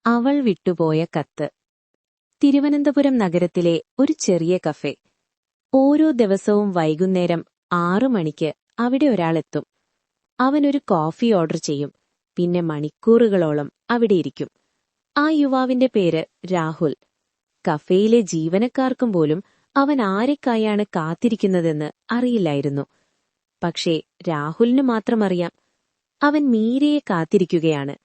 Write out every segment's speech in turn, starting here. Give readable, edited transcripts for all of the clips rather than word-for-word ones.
അവൾ വിട്ടുപോയ കത്ത്. തിരുവനന്തപുരം നഗരത്തിലെ ഒരു ചെറിയ കഫേ. ഓരോ ദിവസവും വൈകുന്നേരം 6 മണിക്ക് അവിടെ ഒരാളെത്തും. അവനൊരു കോഫി ഓർഡർ ചെയ്യും. പിന്നെ മണിക്കൂറുകളോളം അവിടെയിരിക്കും. ആ യുവാവിന്റെ പേര് രാഹുൽ. കഫേയിലെ ജീവനക്കാർക്കും പോലും അവൻ ആരെക്കായാണ് കാത്തിരിക്കുന്നതെന്ന് അറിയില്ലായിരുന്നു. പക്ഷേ രാഹുലിന് മാത്രമറിയാം, അവൻ മീരയെ കാത്തിരിക്കുകയാണ്.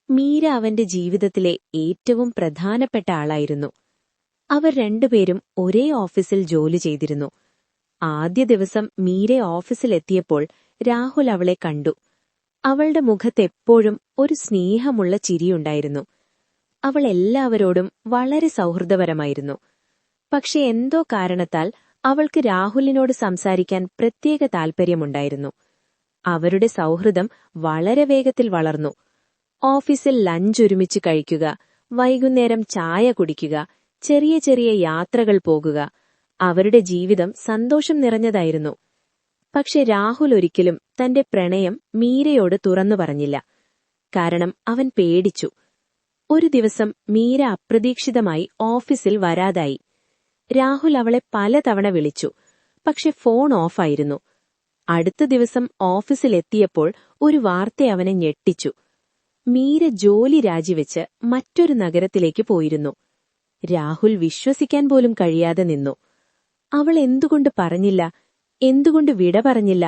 മീര അവന്റെ ജീവിതത്തിലെ ഏറ്റവും പ്രധാനപ്പെട്ട ആളായിരുന്നു. അവർ രണ്ടുപേരും ഒരേ ഓഫീസിൽ ജോലി ചെയ്തിരുന്നു. ആദ്യ ദിവസം മീര ഓഫീസിലെത്തിയപ്പോൾ രാഹുൽ അവളെ കണ്ടു. അവളുടെ മുഖത്തെപ്പോഴും ഒരു സ്നേഹമുള്ള ചിരിയുണ്ടായിരുന്നു. അവൾ എല്ലാവരോടും വളരെ സൗഹൃദപരമായിരുന്നു. പക്ഷെ എന്തോ കാരണത്താൽ അവൾക്ക് രാഹുലിനോട് സംസാരിക്കാൻ പ്രത്യേക താൽപര്യമുണ്ടായിരുന്നു. അവരുടെ സൗഹൃദം വളരെ വേഗത്തിൽ വളർന്നു. ഓഫീസിൽ ലഞ്ച് ഒരുമിച്ച് കഴിക്കുക, വൈകുന്നേരം ചായ കുടിക്കുക, ചെറിയ ചെറിയ യാത്രകൾ പോകുക. അവരുടെ ജീവിതം സന്തോഷം നിറഞ്ഞതായിരുന്നു. പക്ഷെ രാഹുൽ ഒരിക്കലും തന്റെ പ്രണയം മീരയോട് തുറന്നു പറഞ്ഞില്ല. കാരണം അവൻ പേടിച്ചു. ഒരു ദിവസം മീര അപ്രതീക്ഷിതമായി ഓഫീസിൽ വരാതായി. രാഹുൽ അവളെ പലതവണ വിളിച്ചു. പക്ഷെ ഫോൺ ഓഫായിരുന്നു. അടുത്ത ദിവസം ഓഫീസിലെത്തിയപ്പോൾ ഒരു വാർത്ത അവനെ ഞെട്ടിച്ചു. മീര ജോലി രാജിവെച്ച് മറ്റൊരു നഗരത്തിലേക്ക് പോയിരുന്നു. രാഹുൽ വിശ്വസിക്കാൻ പോലും കഴിയാതെ നിന്നു. അവൾ എന്തുകൊണ്ട് പറഞ്ഞില്ല? എന്തുകൊണ്ട് വിട പറഞ്ഞില്ല?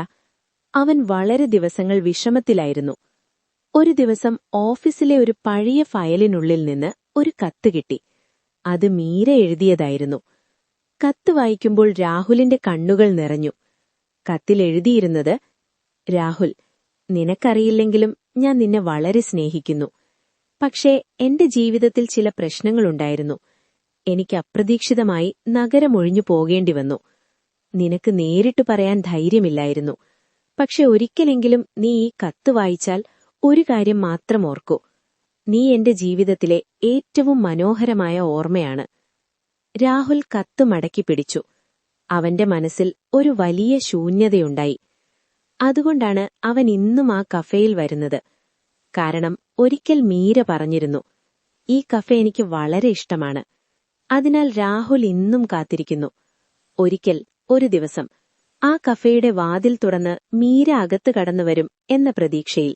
അവൻ വളരെ ദിവസങ്ങൾ വിഷമത്തിലായിരുന്നു. ഒരു ദിവസം ഓഫീസിലെ ഒരു പഴയ ഫയലിനുള്ളിൽ നിന്ന് ഒരു കത്ത് കിട്ടി. അത് മീര എഴുതിയതായിരുന്നു. കത്ത് വായിക്കുമ്പോൾ രാഹുലിന്റെ കണ്ണുകൾ നിറഞ്ഞു. കത്തിലെഴുതിയിരുന്നത്: രാഹുൽ, നിനക്കറിയില്ലെങ്കിലും ഞാൻ നിന്നെ വളരെ സ്നേഹിക്കുന്നു. പക്ഷേ എന്റെ ജീവിതത്തിൽ ചില പ്രശ്നങ്ങളുണ്ടായിരുന്നു. എനിക്ക് അപ്രതീക്ഷിതമായി നഗരമൊഴിഞ്ഞു പോകേണ്ടി വന്നു. നിനക്ക് നേരിട്ട് പറയാൻ ധൈര്യമില്ലായിരുന്നു. പക്ഷെ ഒരിക്കലെങ്കിലും നീ ഈ കത്ത് വായിച്ചാൽ ഒരു കാര്യം മാത്രം ഓർക്കൂ. നീ എന്റെ ജീവിതത്തിലെ ഏറ്റവും മനോഹരമായ ഓർമ്മയാണ്. രാഹുൽ കത്ത് മടക്കി പിടിച്ചു. അവന്റെ മനസ്സിൽ ഒരു വലിയ ശൂന്യതയുണ്ടായി. അതുകൊണ്ടാണ് അവൻ ഇന്നും ആ കഫേയിൽ വരുന്നത്. കാരണം ഒരിക്കൽ മീര പറഞ്ഞിരുന്നു, ഈ കഫേ എനിക്ക് വളരെ ഇഷ്ടമാണ്. അതിനാൽ രാഹുൽ ഇന്നും കാത്തിരിക്കുന്നു. ഒരിക്കൽ ഒരു ദിവസം ആ കഫേയുടെ വാതിൽ തുറന്ന് മീര അകത്ത് കടന്നുവരും എന്ന പ്രതീക്ഷയിൽ.